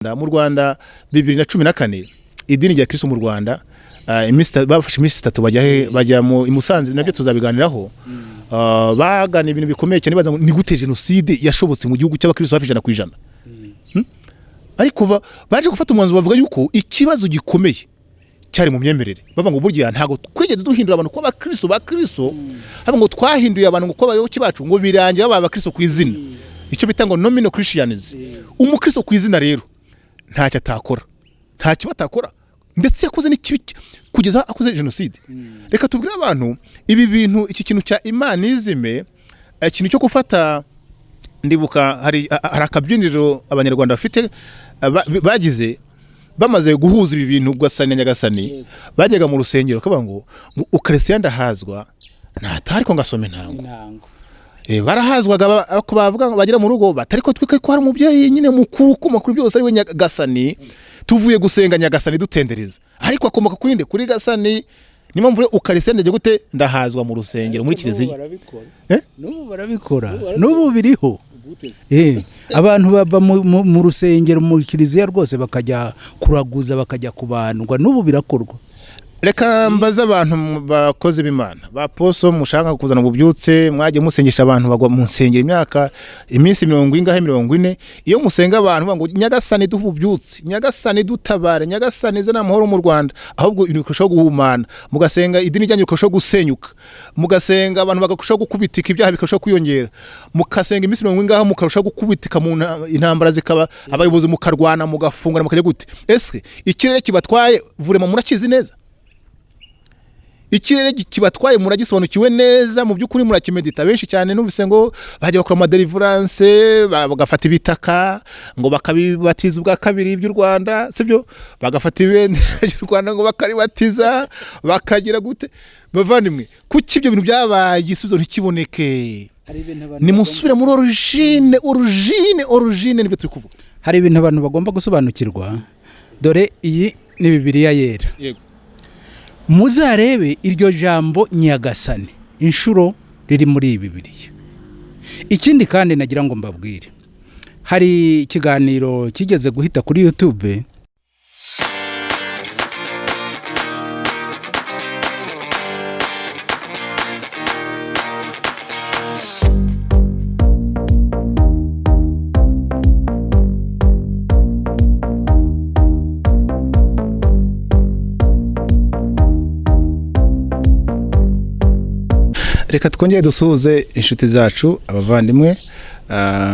mu Rwanda 2014 idini rya Kristo mu Rwanda bafashe iminsi 3 bajya mu Musanze nabyo tuzabiganiraho bagana ibintu bikomeye cyane baza ni gute genocide yashobotse mu gihugu cy'abakristo hafi 100%. Ariko baje gufata umwanzuro bavuga yuko ikibazo gikomeye cyari mu myemerere bava ngo burya ntago twigeze duhindura abantu ko abakristo ba Kristo haba ngo twahinduye abantu ngo abayoboke bacu ngo birangira aba abakristo ku izina icyo bita ngo nominal Christianism. Umukristo ku izina rero ntacyo atakora ntacyo batakora ndetse yakoze n'ikibi kugeza akoze genocide. Reka tubwire abantu ibi bintu iki kintu cya imanizime ikintu cyo gufata ndibuka hari akabyiniro abanyarwanda bafite bagize bamaze guhuza ibi bintu Gasani Nyagasani bajyaga mu rusengero kavuga ngo ukaresiya ndahazwa ntatari ko ngasome ntango barahazwaga ko bavuga bagira mu rugo batari ko twike ko hari umubyeyi nyine mukuru ko makuru byose ari we Nyagasani tuvuye gusenga Nyagasani dutendereza ariko akomoka kurinde kuri Gasani nimo mvure ukaresiya ndaje gute ndahazwa mu rusengero muri kiliziya n'ubu barabikora n'ubu biriho abantu bava mu rusengero mu kiliziya rwose bakajya kuraguza bakajya kubandwa n'ubu birakorwa. Reka mbaza abantu bakoze b'Imana ba poso mushaka kuzana ububyutse mwaje musengesha abantu bagwa mu nsengero imyaka iminsi 40 iyo musenga abantu ngo Nyagasani duha ububyutse Nyagasani dutabare Nyagasani zana amahoro mu Rwanda ahubwo ibintu bikosho guhumana mugasenga idini ryanyu bikosho gusenyuka mugasenga abantu bagakosho gukubitika ibyaha bikosho kwiyongera mukasenga iminsi 40 mukarusha gukubitika mu intambara zikaba abayobozi mukarwana mugafungana mukajya gute ese ikirere kibatwaye vurema murakizi neza ikirere kibatwaye muragisobanukiwe neza mu byukuri murakimedita benshi cyane numvise ngo bajya bakora deliverance bagafata ibitaka ngo bakabibatiza ubwa kabiri by'u Rwanda sibyo bagafata ibendera ry'u Rwanda ngo bakaribatiza bakagira gute bavandimwe kuki ibyo bintu byabaye igisubizo ntikiboneke ni musubira muri origine nibyo turi kuvuga. Hari ibintu abantu bagomba gusobanukirwa dore iyi ni Bibiliya yera yego muzarebe iryo jambo Nyagasani inshuro riri muri Bibiliya. Ikindi kandi nagira ngo mbabwire hari ikiganiro kigeze guhita kuri YouTube Reka twongere dusuhuze inshuti zacu abavandimwe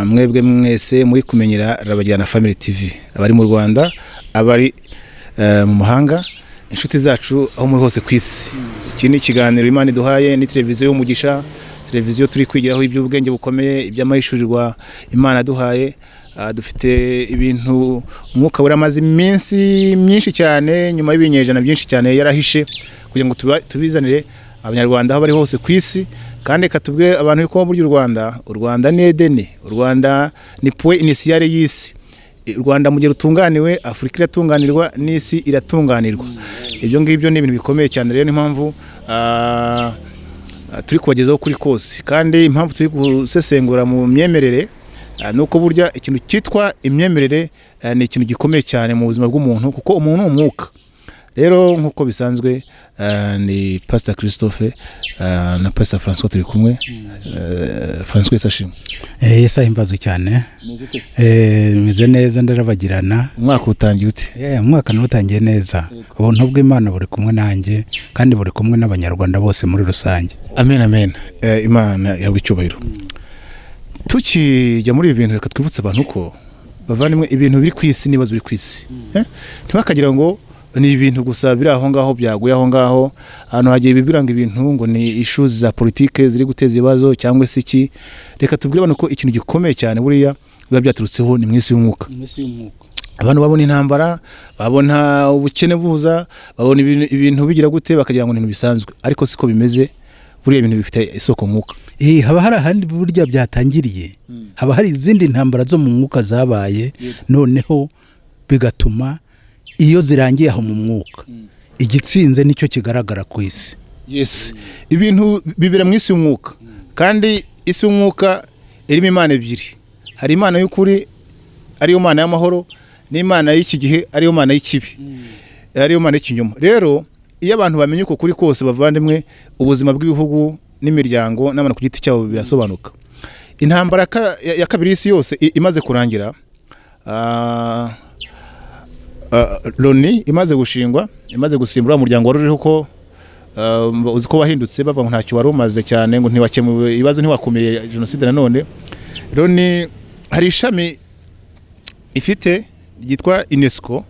mwebwe mwese muri kumenyera Rabagirana Family TV abari mu Rwanda abari mu mahanga inshuti zacu aho muri hose kwisi. Iki ni ikiganiro Imana iduhaye ni televiziyo y'umugisha televiziyo turi kwigiraho iby'ubwenge bukomeye iby'amahishurirwa Imana duhaye dufite ibintu umwuka wera amazi iminsi myinshi cyane nyuma y'ibinyejana byinshi cyane yarahishe kugira ngo tubizanire abanyarwanda aho bari hose kwisi kandi katubwe abantu ko buryo u Rwanda ni Edeni u Rwanda ni point initiale y'isi u Rwanda mu gihe rutunganiwe Afrika iratunganirwa n'isi iratunganirwa ibyo ngibyo ni ibintu bikomeye cyane rero impamvu turi kubagezaho kuri kose kandi impamvu turi gusesengura mu myemerere nuko burya ikintu cyitwa imyemerere ni ikintu gikomeye cyane mu buzima bw'umuntu kuko umuntu umwuka rero nkuko bisanzwe ni Pastor Christophe na Pastor François turi kumwe François Sashim yesa imbazo cyane meze neza ndarabagirana umwaka utangiye ute umwaka nutangiye neza ubuntu bw'Imana buri kumwe nanjye kandi buri kumwe n'abanyarwanda bose muri rusange amen Imana yawe icyubahiro. Tukijya muri ibi bintu reka twibutse abantu ko bavandimwe ibintu biri kwisi nibazo biri kwisi ntibakagira ngo ni ibintu gusa biri aho ngaho byaguye aho ngaho hano hagiye bibiranga ibintu ngo ni issues za politike ziri guteza ibibazo cyangwa se iki. Reka tubwire abantu ko ikintu gikomeye cyane buriya biba byaturutseho ni mwisi y'umwuka abantu babona intambara babona ubukene buza babona ibintu bigira gute bakagira ngo ni ibintu bisanzwe ariko siko bimeze buriya ibintu bifite isoko mwuka haba hari ahandi burya byatangiriye haba hari izindi ntambara zo mu mwuka zabaye noneho bigatuma iyo zirangiye aho mu mwuka igitsinze nicyo kigaragara ku isi. Yes ibintu bibera mu isi y'umwuka kandi isi y'umwuka irimo Imana ebyiri hari Imana y'ukuri ariyo Mana y'amahoro n'imana y'iki gihe ariyo mana y'ikibi, ariyo mana y'ikinyoma. Rero iyo abantu bamenye uko kuri kose bavandimwe, ubuzima bw'ibihugu n'imiryango n'abantu ku giti cyabo birasobanuka. Intambara ya kabiri y'isi yose imaze kurangira, Loni imaze gushingwa, imaze gusimbura umuryango wari uriho ko uzi ko wahindutse bava ngo ntacyo wari umaze cyane, ngo ntiwakemuye ibibazo, ntiwakomeye jenoside. Nanone Loni hari ishami ifite ryitwa UNESCO,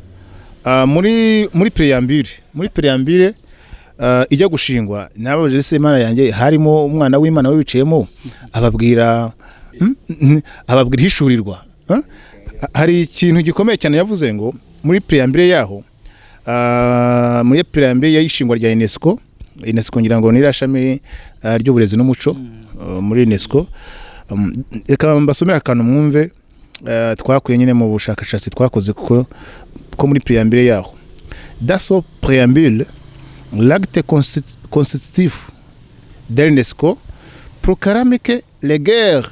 muri preambule ijya gushingwa, nabajije se Imana yanjye harimo umwana w'Imana wicayemo ababwira hishurirwa. Hari ikintu gikomeye cyane yavuze ngo muri preambule yaho, muri preambule y'ishingwa rya UNESCO ngira ngo ni irashami ry'uburezi n'umuco muri UNESCO. Reka mbasomera akantu mwumve twakuye nyine mu bushakashatsi twakoze ko muri preambule yaho. Dans ce préambule, l'acte constitutif de l'UNESCO proclame que les guerres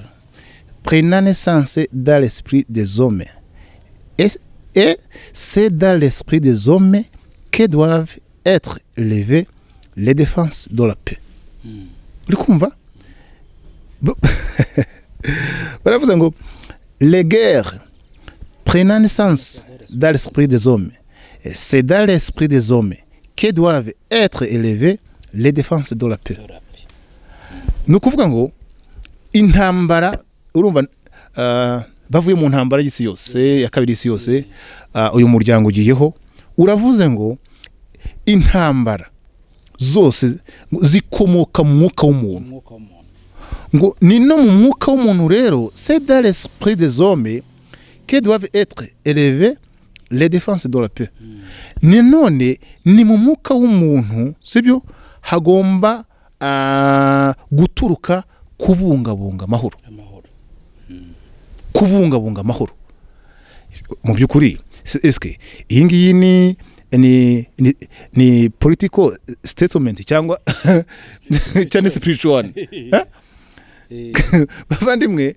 prennent naissance dans l'esprit des hommes. Et c'est dans l'esprit des hommes que doivent être élevées les défenses de la paix. Uri kumva? Baravuze ngo les guerres prennent naissance dans l'esprit des hommes. Et c'est dans l'esprit des hommes que doivent être élevées les défenses de la paix. Ni ukuvuga ngo intambara, urumva bavuye mu ntambara y'isi yose ya kabiri y'isi yose, uyu muryango ugiyeho, uravuze ngo intambara zose zikomoka mu mwuka w'umuntu, ngo ni no mu mwuka w'umuntu rero, c'est dans l'esprit des hommes que doivent être élevées les défenses de la paix. None ni mu mwuka w'umuntu, sibyo, hagomba guturuka kubungabunga amahoro, kubungabunga amahoro. Mu by'ukuri eske iyi ngiyi ni political statement cyangwa cyane spiritual? Bavandimwe,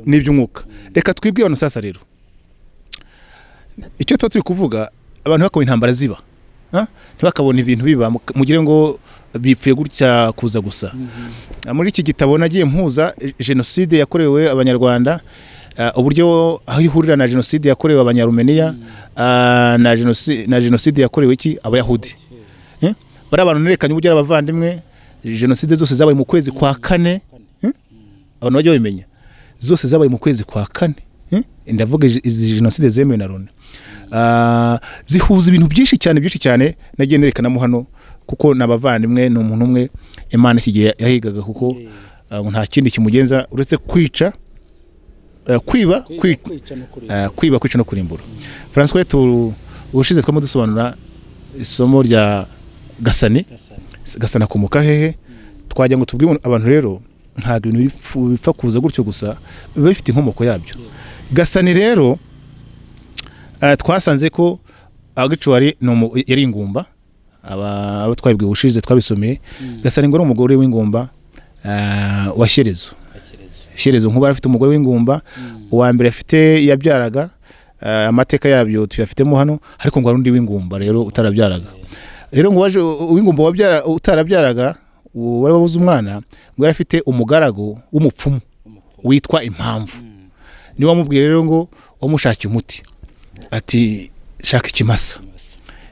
ni iby'umwuka. Reka twibwire abantu sasa rero, icyo turi kuvuga, abantu bakabona intambara ziba, ntibakabona ibintu biba, mugire ngo bipfuye gutya kuza gusa. Muri iki gitabo nagiye mpuza jenoside yakorewe abanyarwanda, uburyo aho ihurira na jenoside yakorewe abanyarumeniya, na jenoside yakorewe iki abayahudi. Bari abantu nerekanye uburyo abavandimwe, jenoside zose zabaye mu kwezi kwa kane, abantu bajya bimenya, zose zabaye mu kwezi kwa kane. Ndavuga izi jenoside zemewe na Loni, zihuza ibintu byinshi cyane nagiye nerekanamo hano, kuko nabavandimwe ni umuntu umwe Imana kigiye yahigaga, kuko nta kindi kimugenza uretse kwica, kwiba no kurimbura. François tu ushize twamo dusobanura isomo rya Gasani akomoka hehe, twajya ngo tubwire abantu rero ntabwo ibintu bipfa kuza gutyo gusa, biba bifite inkomoko yabyo. Gasani rero twasanze ko agicwari yari ingumba, abo twabibwiye ushize twabisomeye. Gasani ngo ari umugore w'ingumba wa Shyerezo nkuba afite umugore w'ingumba, uwa mbere afite yabyaraga, amateka yabyo tuyafitemo hano, ariko ngo ari undi w'ingumba rero utarabyaraga. Rero ngo waje w'ingumba utarabyaraga, wari wabuze umwana, ngo yari afite umugaragu w'umupfumu witwa Impamvu. Ni wamubwiye rero ngo wamushakiye umuti, ati shaka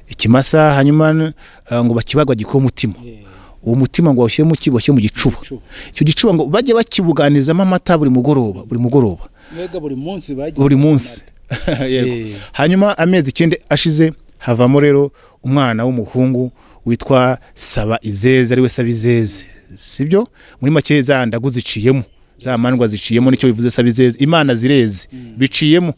ikimasa, hanyuma ngo bakibagwa gikora umutima. Uwo mutima ngo washyire mu kibo cyo mu gicuba. Icyo gicuba ngo bajye bakibuganizamo amata buri mugoroba. Mwega buri munsi. Yego. Hanyuma amezi 9 ashize havamo rero umwana w'umuhungu witwa Saba Izeze, ariwe Saba Izeze. Sibyo? Muri make za ndagu ziciyemo, za mandwa ziciyemo, nicyo bivuze Saba Izeze. Imana zireze biciyemo.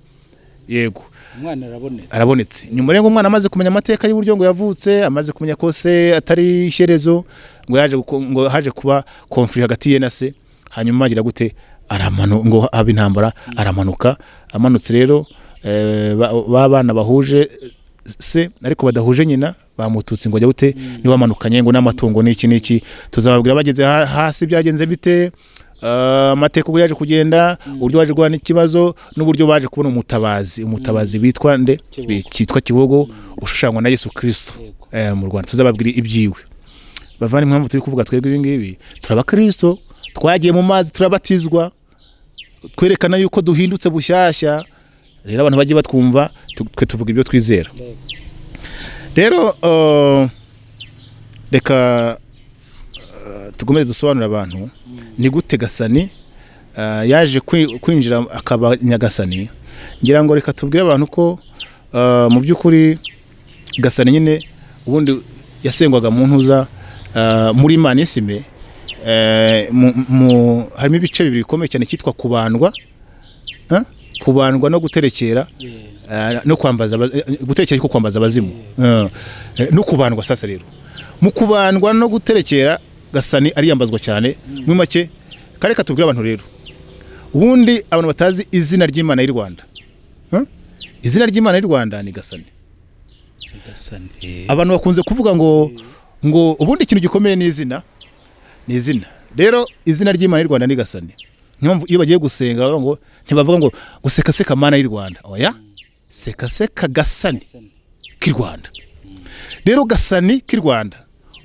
Yego. Umwana arabonetse. Nyuma rero umwana amaze kumenya amateka y'uburyo ngo yavutse, amaze kumenya ko se atari Shyerezo, ngo haje kuba conflict hagati ye na se. Hanyuma agira gute, ngo aba intambara, aramanuka. Amanutse rero babana bahuje se ariko badahuje nyina, bamututse ngo ajya gute, ni wamanukanye ngo n'amatungo n'iki tuzababwira bageze hasi byagenze bite. amateka uko yaje kugenda, uburyo baje guhana ikibazo n'uburyo baje kubona umutabazi bitwa nde, cyitwa Kibogo, ushushanywa na Yesu Kristo mu Rwanda. Tuzababwira ibyiwe. Bavana impamvu turi kuvuga twebwe ibi ngibi, turabakristo, twagiye mu mazi turabatizwa, twerekana yuko duhindutse bushyashya. Rero abantu bagiye batwumva, twe tuvuga ibyo twizera. Rero reka tugomeze dusobanurira abantu ni gute Gasani yaje kwinjira akaba Nyagasani. Ngira ngo reka tubwire abantu ko mu by'ukuri Gasani nyine ubundi yasengwaga mu ntuza muri Imana Isime. Harimo ibice bibiri bikomeye cyane, cyitwa kubandwa no guterekera no kwambaza, guterekera ko kwambaza abazimu no kubandwa. Sasa rero mu kubandwa no guterekera Gasani ariyambazwa cyane. Muri make kareka tubwire abantu rero, ubundi abantu batazi izina ry'Imana y'u Rwanda, izina ry'Imana y'u Rwanda ni Gasani. Abantu bakunze kuvuga ngo ubundi ikintu gikomeye ni izina. Rero izina ry'Imana y'u Rwanda ni Gasani. Nyumva iyo bagiye gusenga ngo ntibavuga ngo sekaseka Mana y'u Rwanda, oya, sekaseka Gasani k'i Rwanda. Rero Gasani k'i Rwanda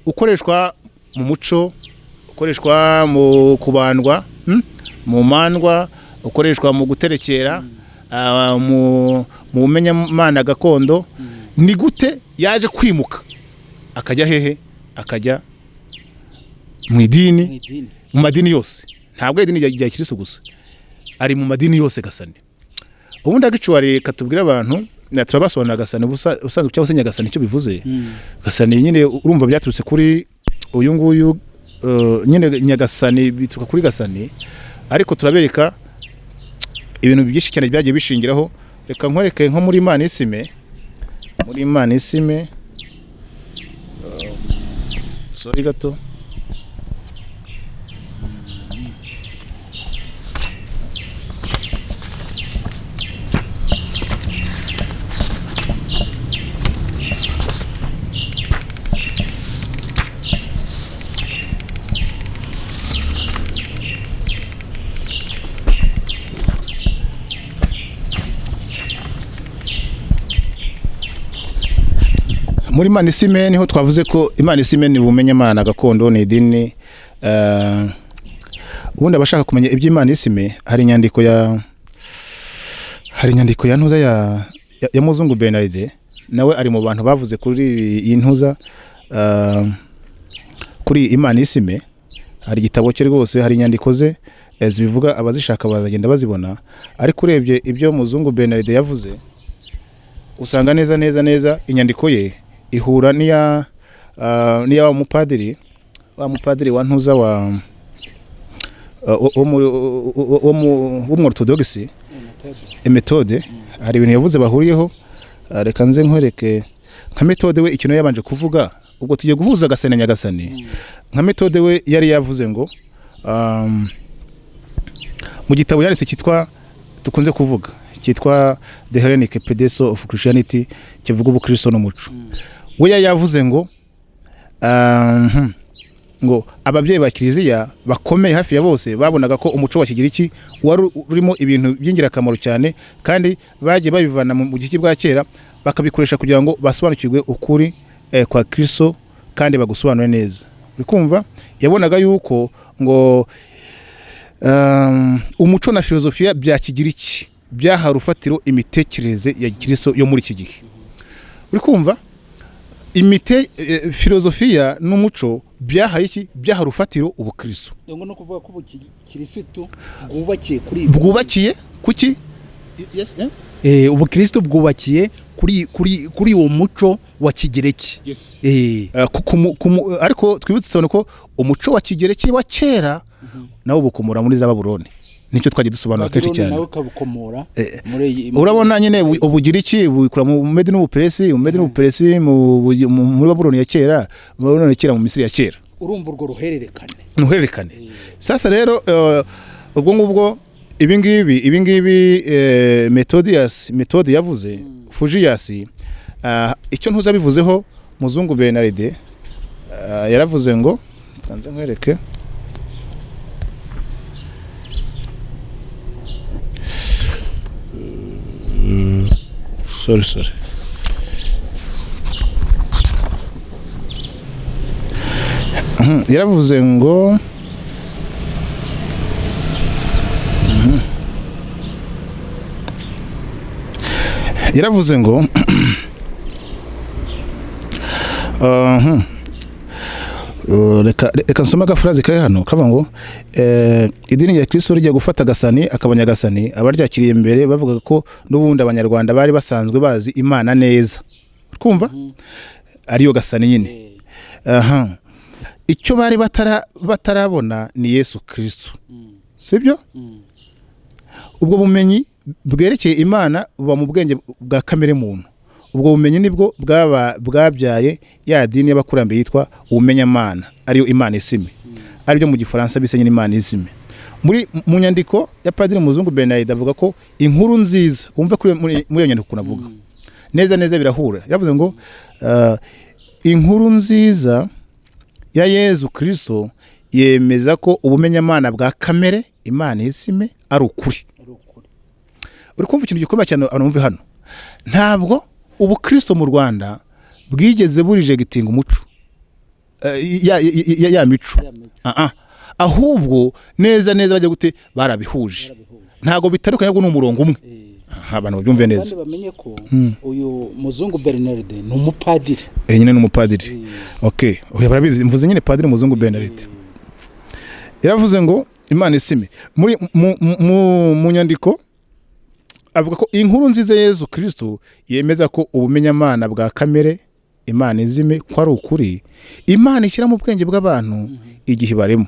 ukoreshwa mu muco, ukoreshwa mu kubandwa, mu mandwa, ukoreshwa mu guterekera, mu bumenyamana gakondo. Ni gute yaje kwimuka akajya hehe? Akajya mu idini, mu madini yose. Ntabwo idini rya Kristo gusa, ari mu madini yose Gasani. Ubundi agicwari katubwira abantu, turabasobanurira Gasani ubusanzwe cyangwa se Nyagasani icyo bivuze. Gasani nyine urumva byaturutse kuri uyu nguyu nyine Nyagasani, bituruka kuri Gasani, ariko turabereka ibintu byinshi cyane byagiye bishingiraho. Reka nkwereke nko muri Imana Isime, sorry gato. Muri Imana Isime niho twavuze ko Imana Isime ni bumenyamana gakondo, ni idini. Ubundi abashaka kumenya iby'Imana Isime, hari inyandiko ya ntuza ya Muzungu Bernard, nawe ari mu bantu bavuze kuri iyi ntuza kuri Imana Isime. Hari igitabo cye rwose, hari inyandiko ze zibivuga, abazishaka bazagenda bazibona. Ariko urebye ibyo Muzungu Bernard yavuze, usanga neza inyandiko ye ihura niya wa mupadiri wa ntuza wo mu orthodoxe Methode. Hari ibintu yavuze bahuriyeho. Reka nze nkwereke nka Methode we ikintu yabanje kuvuga, ubwo tugiye guhuza Gasani na Nyagasani. Nka Methode we yari yavuze ngo mu gitabo yanditse cyitwa tukunze kuvuga, cyitwa The Hellenic Pedestal of Christianity, kivuga ubukristo n'umuco. We yavuze ngo ababyeyi ba Kiliziya bakomeye hafi ya bose babonaga ko umuco wa Kigiriki wari urimo ibintu by'ingirakamaro cyane, kandi bagiye babivana mu gihe bwa kera bakabikoresha kugira ngo basobanukirwe ukuri kwa Kristo kandi bagusobanure neza. Bikumva yabonaga yuko ngo umuco na filozofiya bya Kigiriki byaha rufatiro imitekerereze ya Kristo yo muri iki gihe. Uri kumva filozofiya n'umuco byaha iki? Byaha rufatiro ubukristo. Ngo no kuvuga ko ubukristo bwubakiye kuki? Yes, ubukristo bwubakiye kuri uwo muco wa Kigereki. Yes. Ariko twibutse ko umuco wa Kigereki wa kera nawo bukomora muri za Babuloni. Nicyo twagiye dusobanura kenshi cyane. Nawe kabukomora urabona nyine ubugiriki bukura mu Medi n'Ubuperesi, muri Babuloni ya kera, Babuloni ya kera mu Misiri ya kera. Urumva urwo ruhererekane. Sasa rero ubwo ngubwo ibingibi Methode yavuze, Fujias icyo ntuza bivuzeho Muzungu Bernard yaravuze ngo kanze nkwereke sorry yaravuze ngo yaravuze ngo reka nsome agafurazi kari hano kavuga ngo idini rya Kristo rijya gufata agasani akabanyagasani abaryakiriye mbere bavuga ko n'ubundi abanyarwanda bari basanzwe bazi Imana neza twumva ariyo gasani nyine icyo bari batarabona ni Yesu Kristo sibyo ubwo bumenyi bwerekeye Imana buba mu bwenge bwa kamere muntu ubwo bumenyi nibwo bwabyaye ya dini y'abakurambere yitwa ubumenyamana ariyo Imana isime aribyo mu gifaransa bisenye n'Imana isime mu nyandiko ya Padiri Muzungu Bernard avuga ko inkuru nziza wumva muri iyo nyandiko kunavuga neza birahura yavuze ngo inkuru nziza ya Yesu Kristo yemeza ko ubumenyamana bwa kamere Imana isime ari ukuri uri kumva ikintu gikomeye cyane abantu bumve hano ntabwo ubu Kristo mu Rwanda bwigeze burije gitinga umuco ya mico ahubwo neza bajya gute barabihuje ntago bitarukanye ahubwo n'umurongo umwe abantu babyumve neza kandi bamenye ko uyu Muzungu Bernard ni umupadiri nyine n'umupadiri okay barabizi mvuze nyine Padiri Muzungu Bernard yaravuze ngo Imana isime muri mu nyandiko avuga ko inkuru nziza Yesu Kristo yemeza ko ubumenyamana bwa kamere Imana izime ko ari ukuri Imana ishyira mu bwenge bw'abantu igihe barimo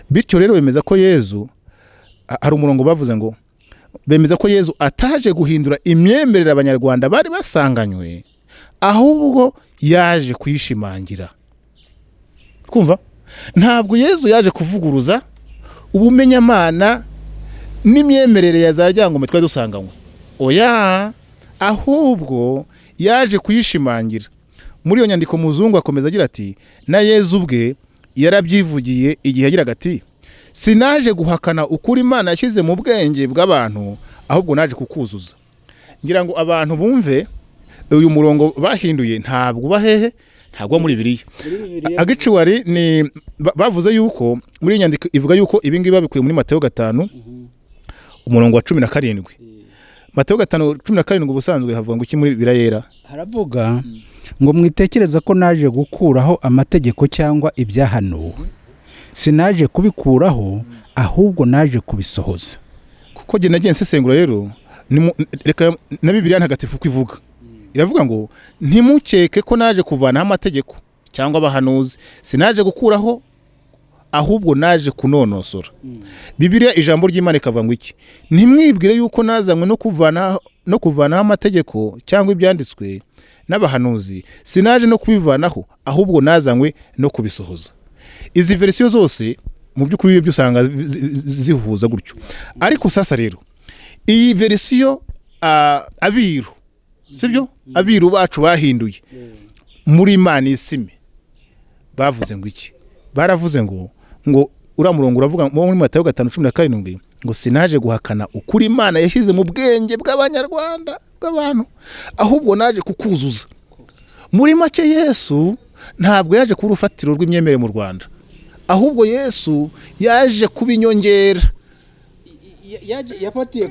bityo rero bemeza ko Yesu hari umurongo bavuze ngo bemeza ko Yesu ataje guhindura imyemerere abanyarwanda bari basanganywe ahubwo yaje kuyishimangira kumva ntabwo Yesu yaje kuvuguruza ubumenyamana n'imyemerere ya za ryangombe twari dusanganywe oya ahubwo yaje kuyishimangira muri iyo nyandiko Muzungu akomeza agira ati na Yesu ubwe yarabyivugiye igihe agira ati sinaje guhakana ukuri Imana yashyize mu bwenge bw'abantu ahubwo naje kukuzuza ngira ngo abantu bumve uyu murongo bahinduye ntabwo bahehe ntabwo muri Bibiliya agiciwari ni bavuze yuko muri nyandiko ivuga yuko ibingi babikuye muri Mateyo 5 umurongo wa 17 Mateyo 5:17 ubusanzwe havuga ngo iki muri birayera haravuga ngo mwitekereza ko naje gukuraho amategeko cyangwa ibyahanuwe sinaje kubikuraho ahubwo naje kubisohoza kuko je nagiye nsesengura rero reka na Bibiliya ntagatifu kwivuga iravuga ngo ntimukeke ko naje kuvana amategeko cyangwa abahanuzi sinaje gukuraho ahubwo naje kunonosora Bibiliya ijambo ry'Imana ikavuga ngo iki ntimwibwire yuko nazanywe no kuvanaho amategeko cyangwa ibyanditswe n'abahanuzi sinaje no kubivanaho ahubwo nazanywe no kubisohoza izi verisiyo zose mu by'ukuri byo usanga zihuza gutyo ariko sasa rero iyi verisiyo abiru sibyo abiru bacu bahinduye muri Imana isime bavuze ngo iki baravuze ngo uramurongo uravuga muri Mateyo 5:17 ngo sinaje guhakana ukuri Imana yashyize mu bwenge bw'abanyarwanda bw'abantu ahubwo naje kukuzuza muri make Yesu ntabwo yaje ku rufatiro rw'imyemerere mu Rwanda ahubwo Yesu yaje kubinyongera yafatiye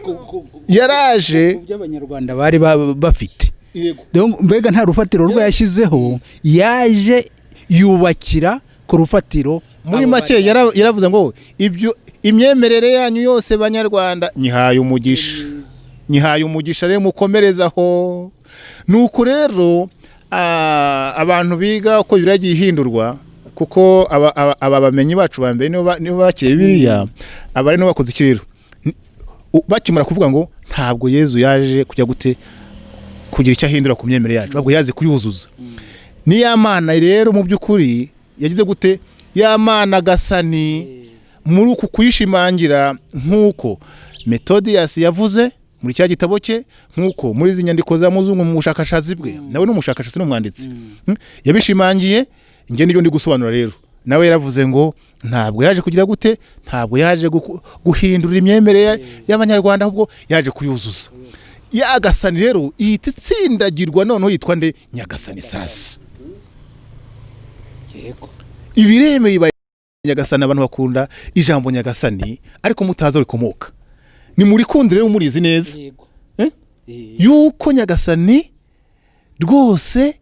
yaraje by'abanyarwanda bari bafite mbega nta rufatiro rwo yashyizeho yaje yubakira ku rufatiro muri make yaravuze ngo ibyo imyemerere yanyu yose banyarwanda nyihaye umugisha rero mukomerezaho nuko rero abantu biga uko biragiye ihindurwa kuko aba bamenyi bacu ba mbere nibo bakire Bibiliya abari no bakoze ikirero bakimara kuvuga ngo ntabwo Yesu yaje kujya gute kugira icyo ahindura ku myemerere yacu ahubwo yaje kuyuzuza ni ya Mana rero mu by'ukuri yagize gute ya Mana gasani muri uku kuyishimangira nk'uko Methodius yavuze muri cya gitabo cye nk'uko muri izi nyandiko za Muzungu mu bushakashatsi bwe nawe n'umushakashatsi n'umwanditsi yabishimangiye nge nibyo ndi gusobanura rero nawe yaravuze ngo ntabwo yaje kugira gute ntabwo yaje guhindura imyemerere y'abanyarwanda ahubwo yaje kuyuzuza ya gasani rero ihita itsindagirwa noneho yitwa nde nyagasani sasa. yego Ibiremeye ba nyagasani, abantu bakunda ijambo nyagasani ariko mutaza rikomoka. Ni muri kundire rero murizi neza yego yuko nyagasani rwose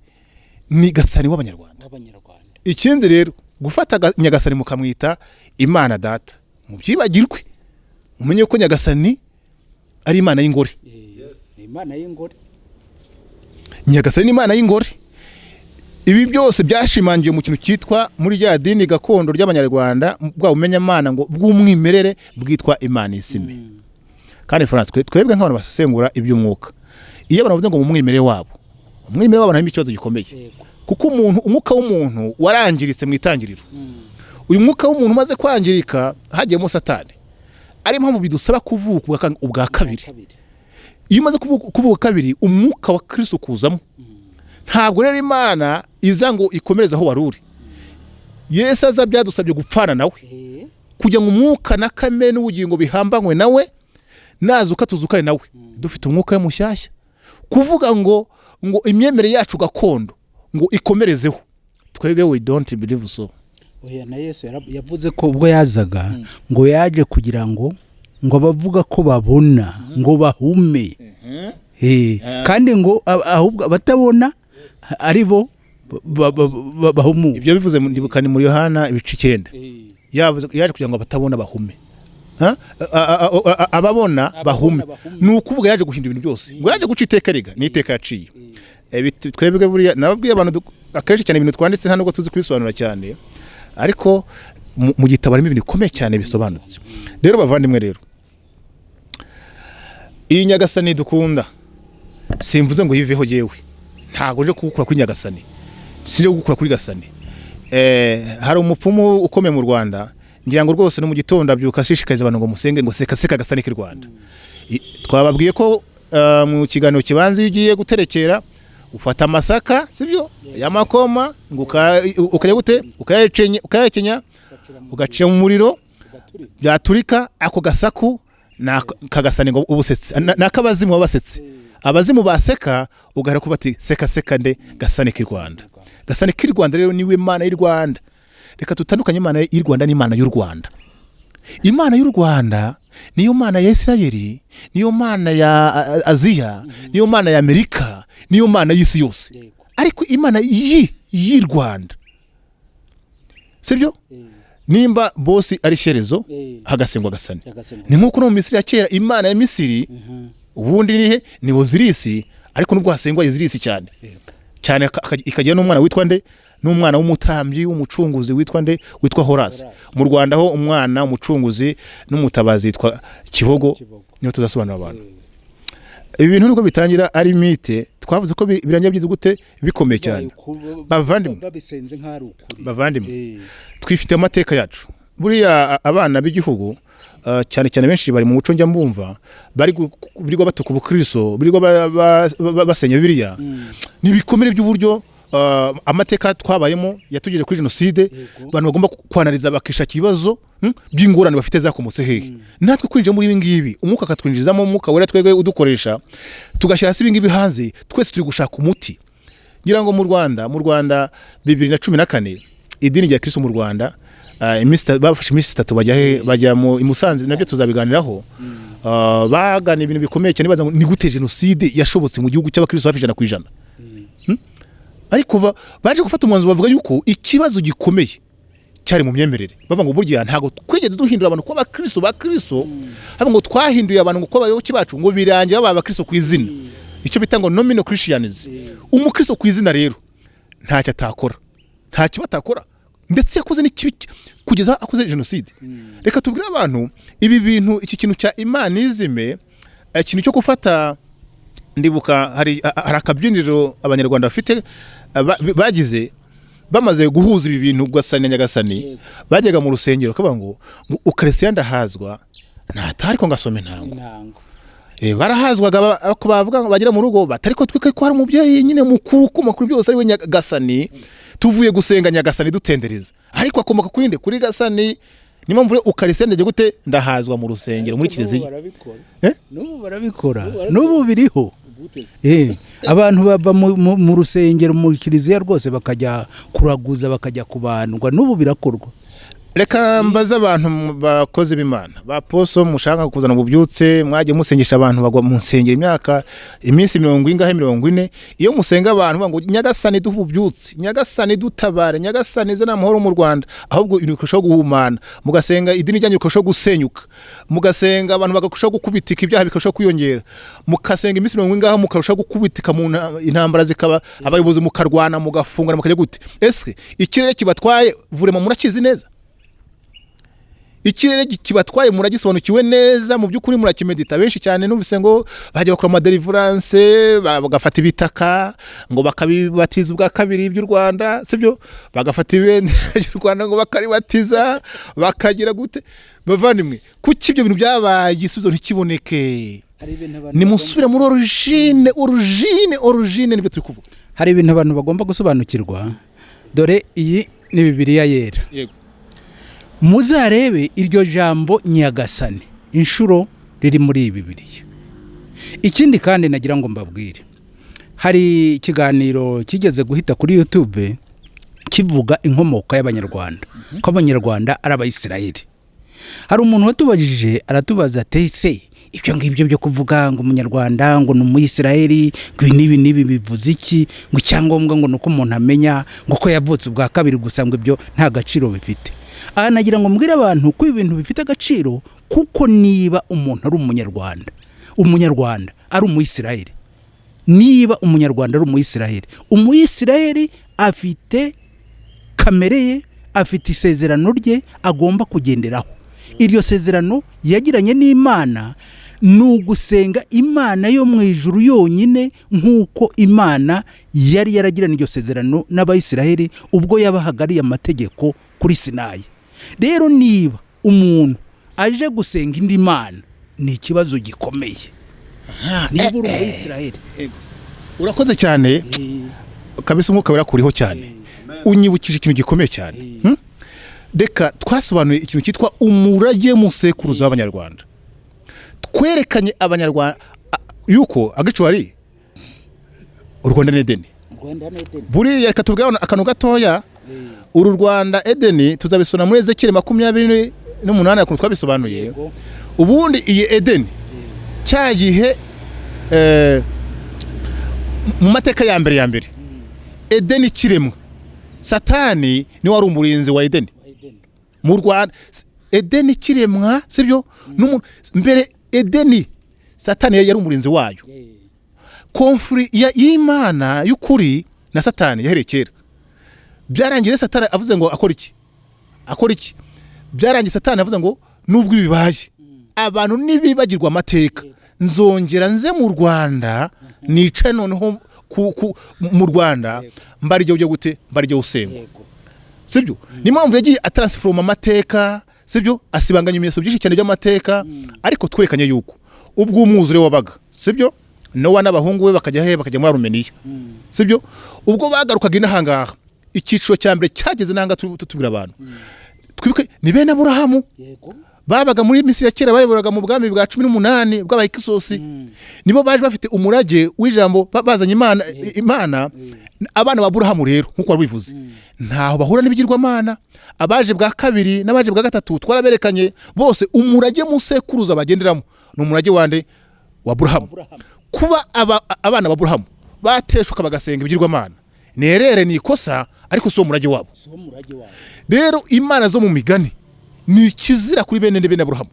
ni gasani w'abanyarwanda. Ikindi rero gufata nyagasani mukamwita Imana Data, mubyibagirwe, umenye ko nyagasani ari Imana y'ingore. Imana y'ingore, nyagasani ni Imana y'ingore. Ibi byose byashimangiye mu kintu cyitwa muri rya dini gakondo ry'abanyarwanda bwa umenyamana ngo bw'umwimerere bwitwa Imana isime. Kandi France twebwe nk'abantu basesengura iby'umwuka, iyo banavuze ngo mu mwimerere wabo, umwimerere wabo harimo ikibazo gikomeye, kuko umuntu umwuka w'umuntu warangiritse mu itangiriro. Uyu mwuka w'umuntu maze kwangirika hagiyemo Satani, ari mpamvu bidusaba kuvuka ubwa kabiri. Iyo umaze kuvuka kabiri umwuka wa Kristo kuzamo, ntabwo rero Imana iza ngo ikomereze aho waruri. Yesu aza byadusabye gupfana nawe, kujya ngo umwuka na kamere n'ubugingo bihambanywe nawe, nazuka tuzukane nawe dufite umwuka mushyashya. Kuvuga ngo imyemerere yacu gakondo ngo ikomerezeho, twebwe we don't believe so. Oya, na Yesu yavuze ko ubwo yazaga ngo yaje kugira ngo abavuga ko babona ngo bahume, kandi ngo ahubwo batabona ari bo bahumu. Ibyo bivuze ndibukani muri Yohana ibice 9, yaje kugira ngo batabona bahume, ababona bahume. Ni ukuvuga yaje guhindura ibintu byose, ngo yaje guca iteka riga n'iteka yaciye. Twebwe buriya nababwiye abantu akenshi cyane ibintu twanditse nta nubwo tuzi kubisobanura cyane, ariko mu gitabo harimo ibintu bikomeye cyane bisobanutse. Rero bavandimwe, rero iyi nyagasani dukunda simvuze ngo yiveho yewe, ntago nje kugukura kuri nyagasani, sinje kugukura kuri gasani. Hari umupfumu ukomeye mu Rwanda, ngira ngo rwose no mu gitondo abyuka ashishikariza abantu ngo musenge ngo seka seka gasani k'i Rwanda. Twababwiye ko mu kiganiro kibanza ugiye guterekera ufata amasaka, sibyo, y'amakoma, ngo ukajya gute ukayakenya ugacira mu muriro byaturika, ako gasaku kagasani ngo ubusetse nakabazimu babasetse. Abazimu baseka ugahera kuba ati seka seka nde gasani k'i Rwanda. Gasani k'i Rwanda rero niwe Imana y'u Rwanda. Reka tutandukanye Imana y'u Rwanda n'Imana y'u Rwanda. Imana y'u Rwanda niyo Mana ya Isirayeli, niyo Mana ya Aziya, niyo Mana ya Amerika, niyo Mana y'isi yose. Ariko Imana y'u Rwanda, sibyo, nimba bosi ari Sherezo hagasengwa gasani. Ni nkuko no mu Misiri ya kera Imana ya Misiri ubundi nihe ni Ozirisi, ariko nubwo hasengwa Ozirisi cyane cyane ikagira n'umwana witwa nde, n'umwana w'umutambyi w'umucunguzi witwa nde, witwa Horasi. Mu Rwanda ho umwana umucunguzi n'umutabazi witwa Kibogo. Niyo tuzasobanura abantu. Ibi bintu nuko bitangira ari mite, twavuze ko birangira byiza gute bikomeye cyane. Bavandimwe, twifite amateka yacu. Buriya abana b'igihugu cyane cyane benshi bari mu muco njya mbumva bari birirwa batuka ubukristo, birirwa basenya Bibiliya. Nibikomere by'uburyo amateka twabayemo yatugije kuri jenoside, abantu bagomba kwanariza bakishaka ibibazo by'ingorane bafite zakomotse hehe. Natwe kwinjira muri ibi ngibi umwuka akatwinjizamo, umwuka wera twebwe udukoresha, tugashyira hasi ibi ngibi hanze, twese turi gushaka umuti. Ngira ngo mu Rwanda 2014 idini rya Kristo mu Rwanda bafashe iminsi 3 bajya mu Musanze, nabyo tuzabiganiraho. Bagana ibintu bikomeye cyane, baza ngo ni gute jenoside yashobotse mu gihugu cy'abakristo hafi 100%. Ariko baje gufata umwanzuro bavuga yuko ikibazo gikomeye cyari mu myemerere. Bava ngo burya ntago twigeze duhindura abantu ko abakristo ba Kristo, haba ngo twahinduye abantu ngo abayoboke bacu ngo birangira baba abakristo ku izina, icyo bita ngo nominal Christianism. Umukristo ku izina rero ntacyo atakora, ntacyo batakora, ndetse yakoze n'ikibi kugeza akoze jenoside. Reka tubwire abantu ibi bintu, iki kintu cya imanizime, ikintu cyo gufata. Ndibuka hari akabyiniro abanyarwanda bafite bagize bamaze guhuza ibi bintu gasani nyagasani, bajyaga mu rusengero kavuga ngo ukaresiya ndahazwa ntatari ko ngasome ntango. Barahazwaga ko bavuga ngo bagira mu rugo batari ko twike ko hari umubyeyi nyine mukuru kumakuru byose ari we nyagasani, tuvuye gusenga nyagasani dutendereza, ariko akomoka kuri nde, kuri gasani ni mpamvu ukarisendege gute ndahazwa mu rusengero muri kiliziya n'ubu barabikora n'ubu biriho abantu bava mu rusengero mu kiliziya rwose bakajya kuraguza bakajya kubandwa n'ubu birakorwa. Reka mbaza abantu bakoze b'Imana ba poso mushaka kuzana ububyutse mwaje musengesha abantu bagwa mu nsengero imyaka iminsi 40 iyo musenga abantu ngo Nyagasani duha ububyutse, Nyagasani dutabare, Nyagasani zana amahoro mu Rwanda, ahubwo ibintu guhumana, mugasenga idini ryanyu rikosho gusenyuka, mugasenga abantu bagakosho gukubitika ibyaha bikosho kwiyongera, mukasenga iminsi 40 mukarusha gukubitika mu intambara zikaba abayobozi mukarwana mugafungana mukajya gute. Ese ikirere kibatwaye vurema murakizi neza? Ikirere kibatwaye muragisobanukiwe neza mu by'ukuri murakimedita benshi cyane numvise ngo bajya bakora deliverance bagafata ibitaka ngo bakabibatiza ubwa kabiri by'u Rwanda sibyo bagafata ibendera ry'u Rwanda ngo bakaribatiza bakagira gute bavandimwe kuki ibyo bintu byabaye igisubizo ntikiboneke ni musubira muri origine nibyo turi kuvuga. Hari ibintu abantu bagomba gusobanukirwa dore iyi ni Bibiliya yera. Yego. Muzarebe iryo jambo Nyagasani inshuro riri muri Bibiliya. Ikindi kandi nagira ngo mbabwire hari ikiganiro kigeze guhita kuri YouTube kivuga inkomoko y'Abanyarwanda ko Abanyarwanda ari Abayisiraheli. Hari umuntu watubajije aratubaza ati se ibyo ngibyo byo kuvuga ngo Umunyarwanda ngo ni Umuyisiraheli ngo nibi bivuze iki ngo icyangombwa ngo nuko umuntu amenya ngo ko yavutse ubwa kabiri gusa ngo ibyo nta gaciro bifite. Nagira ngo mbwire abantu ko ibintu bifite agaciro kuko niba umuntu ari Umunyarwanda ari Umuyisiraheli, niba Umunyarwanda ari Umuyisiraheli afite kamere ye, afite isezerano rye agomba kugenderaho. Iryo sezerano yagiranye n'Imana ni ugusenga Imana yo mu ijuru yonyine nk'uko Imana yari yaragiranye iryo sezerano n'Abayisiraheli ubwo yabahagariye amategeko kuri Sinayi. Rero niba umuntu aje gusenga indi mana ni ikibazo gikomeye. Niba uri Umuyisiraheli urakoze cyane kabisa umwuka wera kuriho cyane unyibukije ikintu gikomeye cyane. Deka twasobanuye ikintu cyitwa umurage musekuruza w'Abanyarwanda, twerekanye Abanyarwanda yuko agacwari u Rwanda n'Edeni. Buriya reka tubwirana akantu gatoya. Uru Rwanda Edeni tuzabisona muri Ezekiel 28 akuntu twabisobanuye. Ubundi iyi Edeni cyagihe mu mateka ya mbere Edeni kiremwa Satani ni wari umurinzi wa Edeni mu Rwanda. Edeni kiremwa sibyo mbere Edeni Satani yari umurinzi wayo. Konfuri y'Imana y'ukuri na Satani yaherekera byarangiye Satani avuze ngo akora iki byarangiye Satani avuze ngo nubwo bibaye abantu nibibagirwa amateka nzongera nze mu Rwanda nice noneho mu Rwanda mbarije ujye gute mbarije usenga sibyo. Ni mpamvu yagiye atransforma amateka sibyo asibanganya ibimenyetso byinshi cyane by'amateka ariko twerekanye yuko ubwo umwuzure wabaga sibyo Nowa n'abahungu be bakajya muri Arumeniya sibyo ubwo bagarukaga inahangaha ikiciro cya mbere cyageze nanga tubwira abantu twibuke ni bene Aburahamu babaga muri Misiri ya kera bayoboraga mu bwami bwa 18 bw'abayikisosi nibo baje bafite umurage w'ijambo bazanye Imana abana ba Aburahamu rero nkuko wabivuze ntaho bahura n'ibigirwamana. Abaje bwa kabiri n'abaje bwa gatatu twaraberekanye bose umurage musekuruza bagenderamo ni umurage wande wa Aburahamu. Kuba abana ba Aburahamu bateshuka bagasenga ibigirwamana nerere ni ikosa ariko so umurage wabo. Rero Imana zo mu migani ni kizira kuri bene Aburahamu.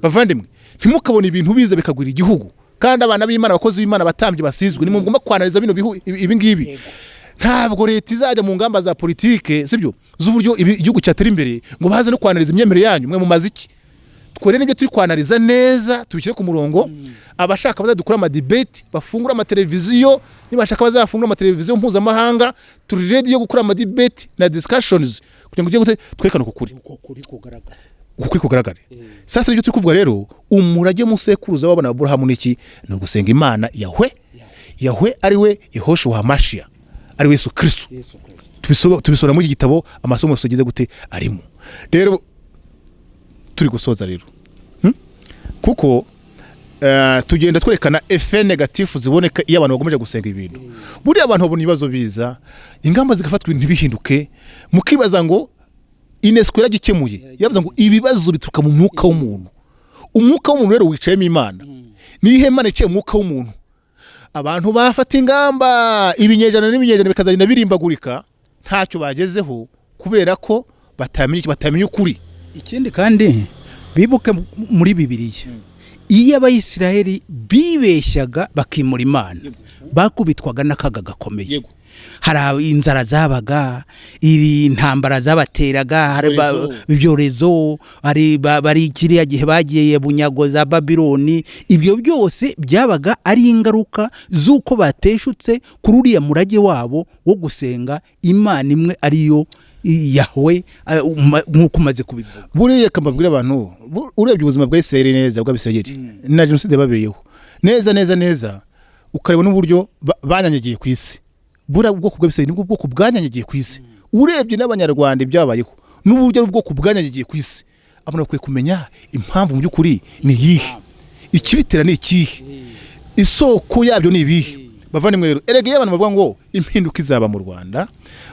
Bavandimwe ntimukabona ibintu bize bikagwira igihugu kandi abana b'Imana bakozi b'Imana batambye basizwe ni mugomba kwanariza bino ibi ngibi. Ntabwo leta izajya mu ngamba za politike sibyo z'uburyo igihugu cyatera imbere ngo baze no kwanariza imyemerere yanyu mwe mu maziki. Twere nibyo turi kwanariza neza tubikire ku murongo. Abashaka bazadukura ama debate bafungura ama televiziyo nibashaka bazafungura ama televiziyo mpuzamahanga turi ready yo gukora ama debate na discussions kugira ngo ujye gute twerekana ukuri kugaragara. Sasa nibyo turi kuvuga rero umurage musekuruza w'abana ba Aburahamu niki no gusenga Imana Yahwe ari we Yehoshua HaMashiach ari Yesu Kristo. Tubisora muri iki gitabo amasomo yose ageze gute arimo. Rero turi gusoza rero kuko tugenda twerekana efe negatifu ziboneka iyo abantu bagomeje gusenga ibintu. Buriya abantu babona ibibazo biza, ingamba zigafatwa ibintu ntibihinduke, mukibaza ngo UNESCO yaragikemuye, yavuze ngo ibibazo bituruka mu mwuka w'umuntu. Umwuka w'umuntu rero wicayemo Imana, nihe Imana iciye mu mwuka w'umuntu. Abantu bafata ingamba ibinyejana n'ibinyejana bikazagenda birimbagurika, ntacyo bagezeho kubera ko batamenye ukuri. Ikindi kandi bibuke muri Bibiliya, iyo Abayisiraheli bibeshyaga bakimura Imana, bakubitwaga n'akaga gakomeye. Hari inzara zabaga, iri intambara zabateraga, hari ibyorezo, bari kiriya gihe bagiye bunyago za Babiloni. Ibyo byose byabaga ari ingaruka z'uko bateshutse kuri uriya murage wabo wo gusenga Imana imwe ariyo Yahwe, nk'uko umaze kubivuga. Buriya kambabwira abantu, urebye ubuzima bwa Isirayeli neza bw'Abisirayeli na jenoside babiriyeho neza ukareba n'uburyo banyanyagiye ku isi. Buriya ubwoko bw'Abisirayeli nibwo bwoko bwanyanyagiye ku isi. Urebye n'Abanyarwanda ibyabayeho n'uburyo ubwoko bwanyanyagiye ku isi, abantu bakwiye kumenya impamvu mu by'ukuri ni yihe, ikibitera ni ikihe, isoko yabyo ni ibihe. Bavandimwe rero, erega abantu bavuga ngo impinduka izaba mu Rwanda,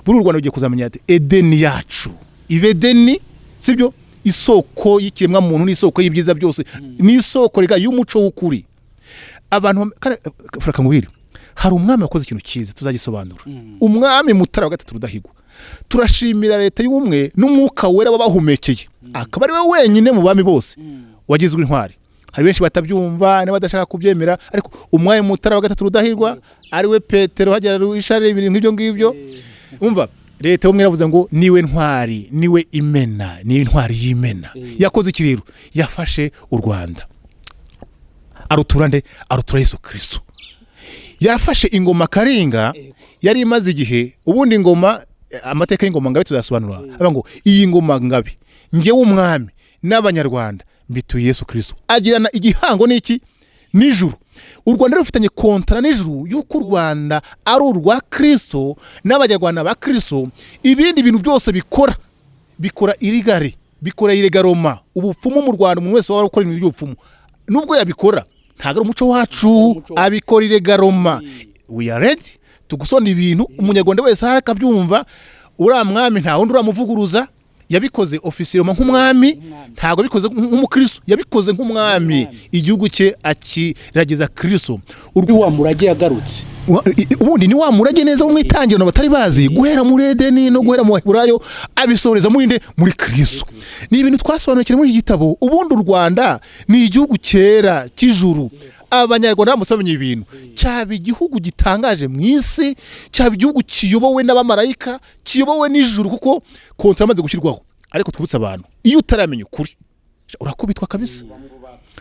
buri u Rwanda ugiye kuzamenya ati Edeni yacu ibe Edeni, sibyo? Isoko y'ikiremwa muntu ni isoko y'ibyiza byose, ni isoko rega y'umuco w'ukuri. Abantu Fraka Ngwiri, hari umwami wakoze ikintu cyiza tuzagisobanura. Umwami Mutara wa gatatu Rudahigwa, turashimira leta y'ubumwe n'umwuka wera babahumekeye, akaba ari we wenyine mu bami bose wagizwe intwari. Hari benshi batabyumva n'abadashaka kubyemera, ariko umwami Mutara wa gatatu Rudahigwa ari we Petero hajya ishare ibintu nk'ibyo ngibyo. Umva, leta y'ubumwe yaravuze ngo niwe ntwari, niwe imena, niwe ntwari y'imena. Yakoze iki rero? Yafashe u Rwanda arutura Yesu Kristo. Yarafashe ingoma Karinga yari imaze igihe, ubundi ingoma, amateka y'ingoma Ngabe tuzasobanura. Aba ngo iyi ngoma Ngabe ngewe umwami n'Abanyarwanda mbituye Yesu Kristo. Agirana igihango n'iki? Nijuru. U Rwanda rufitanye kontara nijuru yuko u Rwanda ari urwa Kristo n'Abanyarwanda ba Kristo. Ibindi bintu byose bikora irigare, bikora iregaroma. Ubupfumu mu Rwanda umuntu wese waba ukora ibintu by'ubupfumu, nubwo yabikora ntago umuco wacu, abikora iregaroma. We are ready tugusona ibintu umunyarwanda wese harakabyumva. Uriya mwami nta wundi uramuvuguruza, yabikoze ofisiyoma nk'umwami, ntago bikoze nk'umukristo, yabikoze nk'umwami. Igihugu cye akirageza Kristo. Wa murage yagarutse, ubundi ni wa murage neza wo mwitangirano batari bazi, guhera muri Edeni no guhera mu Baheburayo, abisoreza muri Kristo. Ni ibintu twasobanukira muri iki gitabo. Ubundi u Rwanda ni igihugu cyera cy'ijuru. Abanyarwanda bamusamenye ibintu, cyaba igihugu gitangaje mu isi, cyaba igihugu kiyobowe n'abamarayika, kiyobowe n'ijuru, kuko kontra amaze gushyirwaho. Ariko twibutsa abantu, iyo utaramenya ukuri urakubitwa kabisa,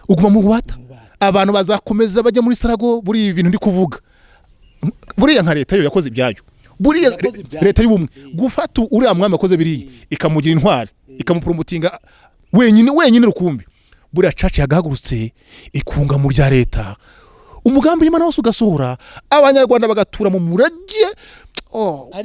uguma mu bubata. Abantu bazakomeza bajya muri sarago. Buri ibintu ndi kuvuga, buriya nka leta yo yakoze ibyayo, buriya leta y'ubumwe gufata uriya mwami akoze biriya ikamugira intwari, ikamupromotinga wenyine rukumbi. Buriya caca yagahagurutse ikunga mu rya leta, umugambi w'Imana wose ugasohora, Abanyarwanda bagatura mu murage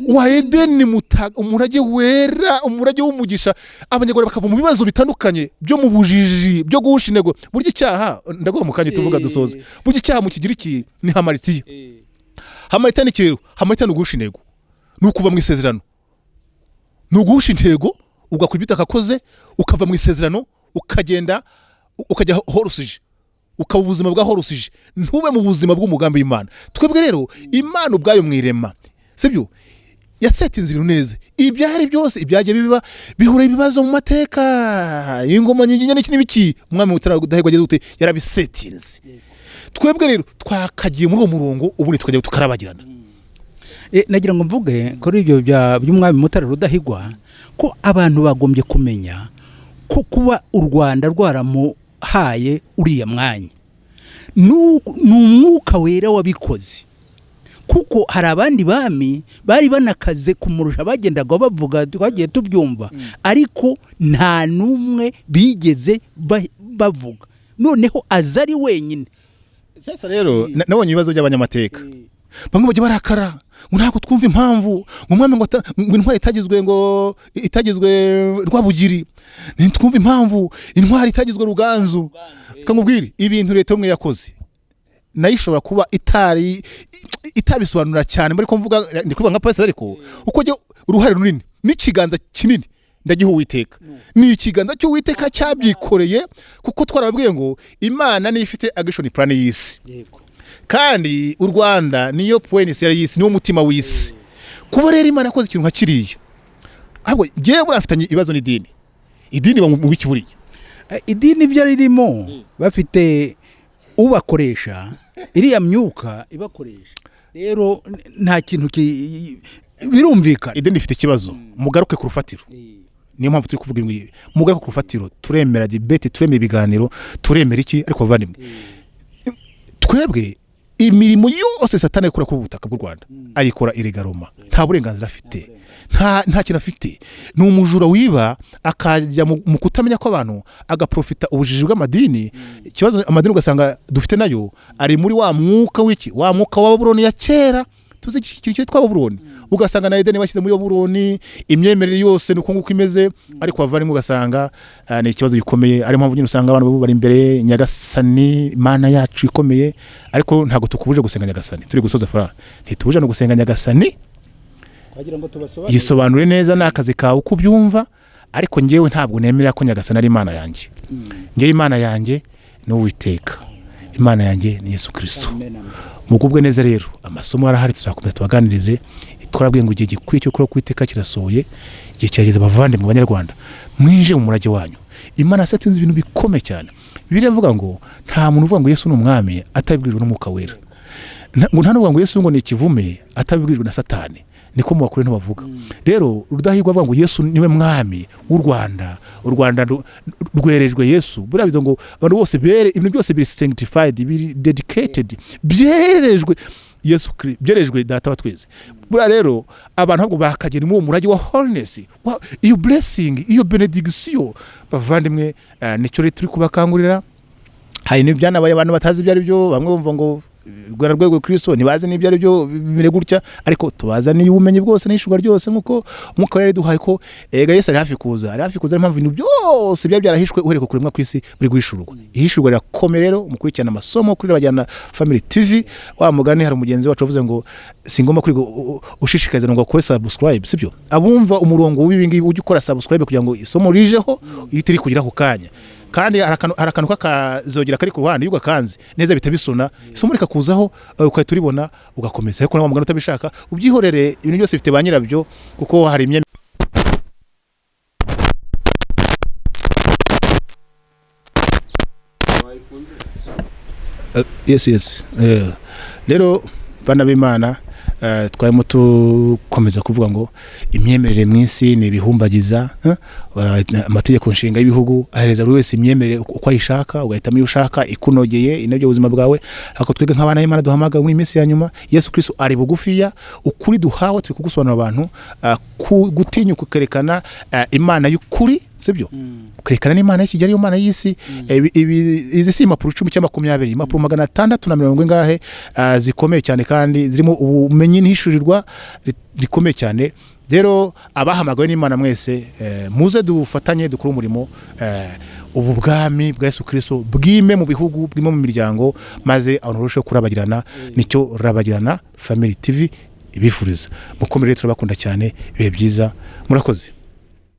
wa Edeni, umurage wera, umurage w'umugisha. Abanyarwanda bakava mu bibazo bitandukanye byo mu bujiji, byo guhusha intego. Burya icyaha, ndaguha mu kanya tuvuga dusoze, burya icyaha mu kigira iki ni hamaritiya. Hamaritiya ni rero, hamaritiya ni uguhusha intego, ni ukuva mu isezerano, ni uguhusha intego, ugakwibita akakoze, ukava mu isezerano, ukajya horusije, ukaba ubuzima bwa horusije, ntube mu buzima bw'umugambi w'Imana. Twebwe rero Imana ubwayo mwirema, sibyo, yasetinze ibintu neza. Ibyari byose ibyagiye biba bihura ibibazo mu mateka, ingoma nyinyinya n'iki n'ibiki, umwami Mutara Rudahigwa ageze gute yarabisetinze. Twebwe rero twakagiye muri uwo murongo, ubundi tukajya tukarabagirana. Nagira ngo mvuge kuri ibyo by'umwami Mutara Rudahigwa ko abantu bagombye kumenya ko kuba u Rwanda rwaramuhaye uriya mwanya ni umwuka wera wabikoze, kuko hari abandi bami bari banakaze kumurusha, bagendaga bavuga, twagiye tubyumva, ariko nta numwe bigeze bavuga. Noneho azari wenyine. Sasa rero nabonye ibibazo by'abanyamateka, bamwe bajya barakara ngo ntabwo twumva impamvu ngo umwami ngo intwari itagizwe Rwabugiri, ntitwumva impamvu intwari itagizwe Ruganzu. Kamubwire ibintu leta mwe yakoze nayo ishobora kuba itabisobanura cyane muri ko mvuga ndi kuvuga nka pastor, ariko uko je uruhare runini n'ikiganza kinini ndagiha Uwiteka, ni ikiganza cy'Uwiteka cyabyikoreye, kuko twarababwiye ngo Imana ni ifite action plan y'isi, kandi u Rwanda niyo point y'isi, niwo mutima w'isi. Kuba rero Imana yakoze ikintu nka kiriya, ahubwo jewe burafitanye ibibazo n'idini. Idini mu biki buriye idini byo ririmo bafite ubakoresha iriya myuka ibakoresha, rero nta kintu birumvikana. Idini ifite ikibazo, mugaruke ku rufatiro. Niyo mpamvu turi kuvuga ibi, mugaruke ku rufatiro. Turemera debate, turemera ibiganiro, turemera iki, ariko bavandimwe twebwe imirimo yose Satani ikora ku butaka bw'u Rwanda ayikora irigaroma, nta burenganzira afite, nta kintu afite. Ni umujura wiba akajya mu kutamenya ko abantu agaprofita ubujiji bw'amadini. Ikibazo amadini ugasanga dufite nayo ari muri wa mwuka w'iki, wa mwuka wa Babuloni ya kera. Tuzi ikintu cyitwa Babuloni, ugasanga na Edeni bashyize muri Babuloni, imyemerere yose nuko nguko imeze. Ariko bavandimwe ugasanga ni ikibazo gikomeye. Ari mpamvu nyine usanga abantu bari imbere Nyagasani, Imana yacu ikomeye, ariko ntago tukubuje gusenga Nyagasani. Turi gusoza fara, ntitubuje no gusenga Nyagasani, kwagira ngo tubasobanure yisobanure neza n'akazi kawe uko byumva. Ariko ngewe ntabwo nemera ko Nyagasani ari Imana yanjye. Ngewe Imana yanjye ni Uwiteka, Imana yanjye ni Yesu Kristo. Mugubwe neza rero, amasomo arahari, tuzakomeza tubaganirize. Twarabwiye ngo igihe gikwiye cyo kuri Uwiteka kirasohoye, igihe cyageze bavandimwe Abanyarwanda, mwinje mu murage wanyu. Imana yasatinze ibintu bikomeye cyane. Bibiliya ivuga ngo nta muntu uvuga ngo Yesu ni umwami atabibwirijwe n'Umwuka Wera, ngo nta n'uvuga ngo Yesu ngo ni ikivume atabibwirijwe na Satani. Niko mu bakuru ntibavuga. Rero Rudahigwa avuga ngo Yesu niwe mwami w'u Rwanda, u Rwanda rwerejwe Yesu. Buriya bizo ngo abantu bose ibintu byose biri sanctified, biri dedicated, byerejwe Yesu Kristo, byerejwe Data wa twese. Buriya rero abantu ahubwo bakagera mu murage wa holiness, iyo blessing, iyo benediction. Bavandimwe nicyo rero turi kubakangurira. Hari n'ibyanabaye abantu batazi ibyo ari byo, bamwe bumva ngo Rwanda rwego Kristo ntibazi n'ibyo ari byo bimere gutya, ariko tubazaniye ubumenyi bwose n'ishurwa ryose, nkuko Umwuka Wera duhaye ko Yesu ari hafi kuza, impamvu ibintu byose byarahishwe uhereye ku kuremwa kw'isi buri guhishurwa. Ihishurwa rirakomeye rero. Mukurikirana amasomo kuri Rabajyana Family TV. Wa mugani hari umugenzi wacu wavuze ngo singomba kuri ushishikariza ngo ukore subscribe, sibyo? Abumva umurongo w'ibingibi ujye ukora subscribe kugira ngo isomo rijeho itiri kugira ku kanya. Kandi harakanu kakazogera kari ku ruhande yuga kanze neza bitabisona, isomo rikakuzaho ukahita turibona ugakomeza. Ariko nawe mugana utabishaka ubyihorere, ibintu byose bifite ba nyirabyo, kuko hari imye yes rero bana b'Imana, twarimo tukomeza kuvuga ngo imyemerere mu isi ni ibihumbagiza. Amategeko nshinga y'ibihugu ahereza buri wese imyemerere uko ayishaka, ugahitamo iyo ushaka ikunogeye inabyo ubuzima bwawe. Ako twege nk'abana b'Imana duhamaga muri minsi ya nyuma, Yesu Kristo ari bugufiya. Ukuri duhawe turi kugusobanura abantu, gutinyuka ukerekana Imana y'ukuri, sibyo? Ukerekana n'Imana y'ikigero, iyo Imana y'isi. Izi si impapuro 10 cyangwa 20, impapuro 640 ingahe, zikomeye cyane kandi zirimo ubumenyi n'ishurirwa rikomeye cyane. Rero abahamagawe n'Imana mwese, muze dufatanye dukora umurimo, ubu bwami bwa Yesu Kristo bwime mu bihugu, bwime mu miryango, maze abantu barusheho kurabagirana. Nicyo Rabajyana Family TV ibifuriza. Mukomere, turabakunda cyane, ibihe byiza, murakoze.